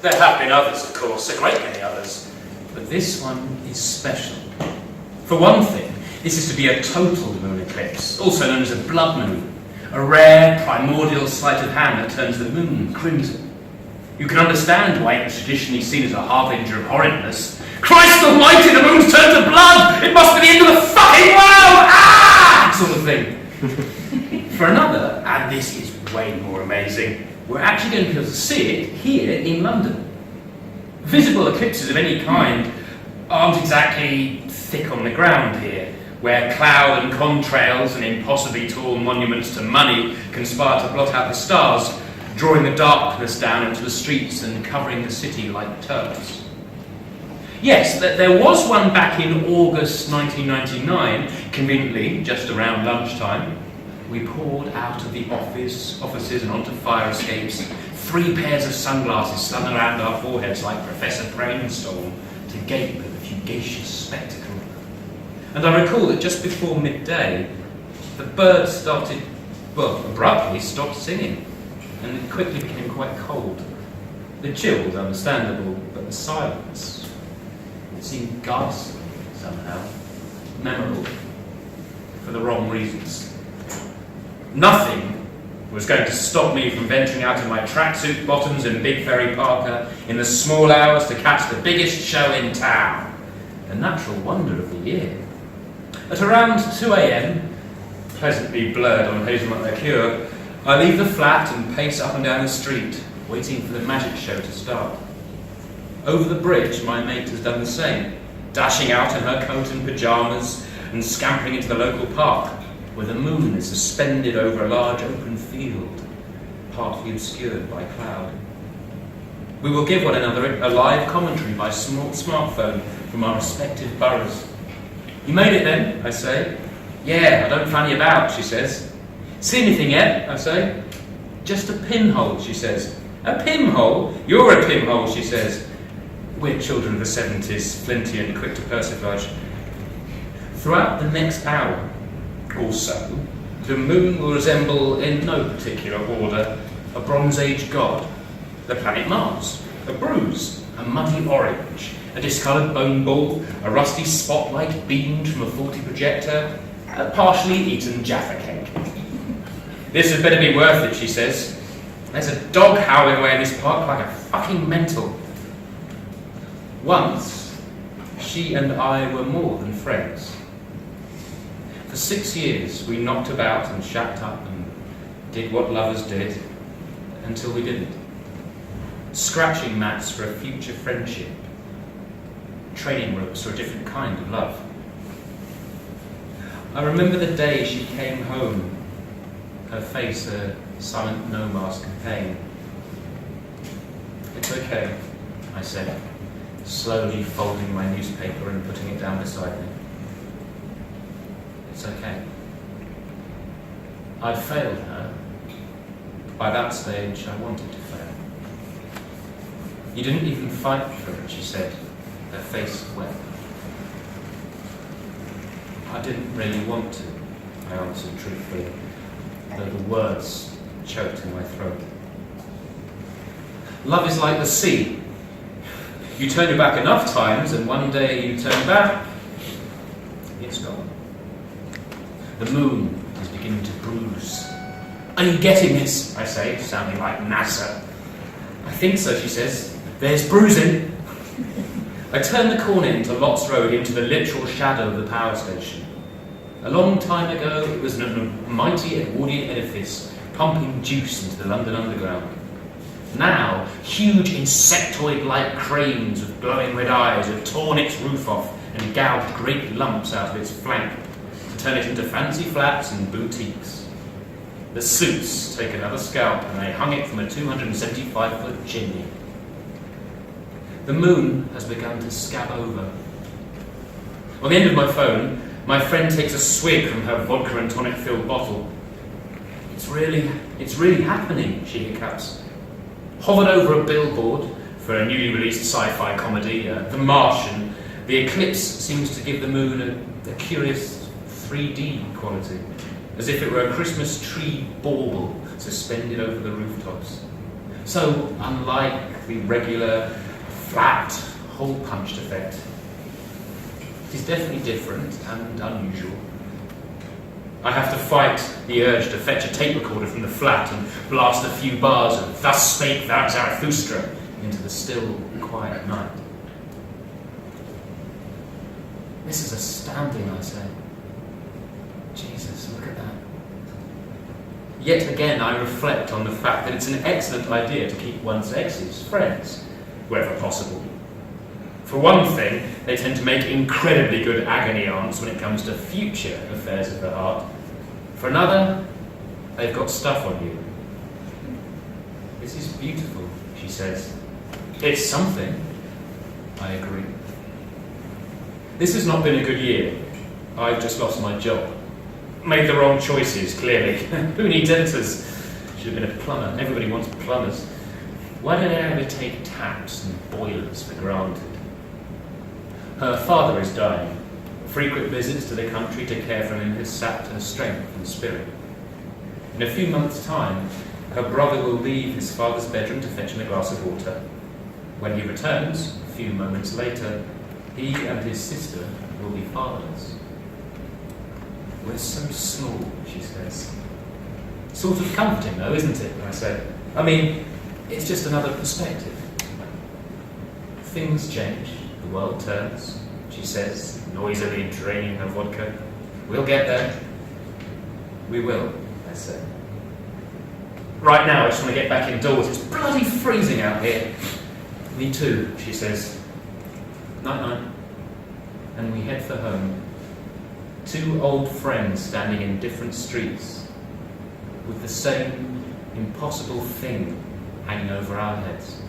There have been others, of course, a great many others. But this one is special. For one thing, this is to be a total lunar eclipse, also known as a blood moon, a rare primordial sleight of hand that turns the moon crimson. You can understand why it was traditionally seen as a harbinger of horridness. Christ almighty, the moon's turned to blood! It must be the end of the fucking world! Ah! Sort of thing. For another, and this is way more amazing, we're actually going to be able to see it here in London. Visible eclipses of any kind aren't exactly thick on the ground here, where cloud and contrails and impossibly tall monuments to money conspire to blot out the stars, drawing the darkness down into the streets and covering the city like turfs. Yes, there was one back in August 1999, conveniently just around lunchtime. We poured out of the offices and onto fire escapes, 3 pairs of sunglasses slung around our foreheads like Professor Brainstorm to gape at the fugacious spectacle. And I recall that just before midday, the birds abruptly stopped singing, and it quickly became quite cold. The chill was understandable, but the silence, it seemed ghastly somehow, memorable, for the wrong reasons. Nothing was going to stop me from venturing out in my tracksuit bottoms and Big Ferry Parker in the small hours to catch the biggest show in town, a natural wonder of the year. At around 2 a.m, pleasantly blurred on hazelnut liqueur, I leave the flat and pace up and down the street, waiting for the magic show to start. Over the bridge, my mate has done the same, dashing out in her coat and pyjamas and scampering into the local park, where the moon is suspended over a large open field, partly obscured by cloud. We will give one another a live commentary by smartphone from our respective boroughs. You made it then, I say. Yeah, I don't fanny about, she says. See anything yet, I say. Just a pinhole, she says. A pinhole? You're a pinhole, she says. We're children of the 70s, flinty and quick to persiflage. Throughout the next hour, also, the moon will resemble, in no particular order, a Bronze Age god, the planet Mars, a bruise, a muddy orange, a discoloured bone ball, a rusty spotlight beamed from a faulty projector, a partially eaten Jaffa cake. This had better be worth it, she says. There's a dog howling away in this park like a fucking mental. Once, she and I were more than friends. For 6 years, we knocked about and shacked up and did what lovers did, until we didn't. Scratching mats for a future friendship. Training ropes for a different kind of love. I remember the day she came home, her face a silent no-mask of pain. It's okay, I said, slowly folding my newspaper and putting it down beside me. It's okay. I'd failed her. By that stage, I wanted to fail. You didn't even fight for it, she said, her face wet. I didn't really want to, I answered truthfully, though the words choked in my throat. Love is like the sea. You turn your back enough times, and one day you turn back, it's gone. The moon is beginning to bruise. Are you getting this? I say, sounding like NASA. I think so, she says. There's bruising. I turn the corner into Lots Road, into the literal shadow of the power station. A long time ago, it was a mighty Edwardian edifice, pumping juice into the London Underground. Now, huge insectoid-like cranes with glowing red eyes have torn its roof off and gouged great lumps out of its flank to turn it into fancy flats and boutiques. The suits take another scalp and they hung it from a 275-foot chimney. The moon has begun to scab over. On the end of my phone, my friend takes a swig from her vodka and tonic-filled bottle. It's really happening, she hiccups. Hovered over a billboard for a newly released sci-fi comedy, The Martian, the eclipse seems to give the moon a curious 3D quality, as if it were a Christmas tree bauble suspended over the rooftops. So unlike the regular, flat, hole-punched effect, it is definitely different and unusual. I have to fight the urge to fetch a tape recorder from the flat and blast a few bars of "Thus spake thou Zarathustra" into the still, quiet night. This is astounding, I say. Jesus, look at that. Yet again, I reflect on the fact that it's an excellent idea to keep one's exes friends, wherever possible. For one thing, they tend to make incredibly good agony aunts when it comes to future affairs of the heart. For another, they've got stuff on you. This is beautiful, she says. It's something. I agree. This has not been a good year. I've just lost my job. Made the wrong choices, clearly. Who needs editors? Should have been a plumber. Everybody wants plumbers. Why don't they ever take taps and boilers for granted? Her father is dying. Frequent visits to the country to care for him has sapped her strength and spirit. In a few months' time, her brother will leave his father's bedroom to fetch him a glass of water. When he returns, a few moments later, he and his sister will be fatherless. We're so small, she says. Sort of comforting, though, isn't it? I say. I mean, it's just another perspective. Things change. The world turns, she says, noisily draining her vodka. We'll get there. We will, I say. Right now, I just want to get back indoors. It's bloody freezing out here. Me too, she says. Night-night. And we head for home. Two old friends standing in different streets with the same impossible thing hanging over our heads.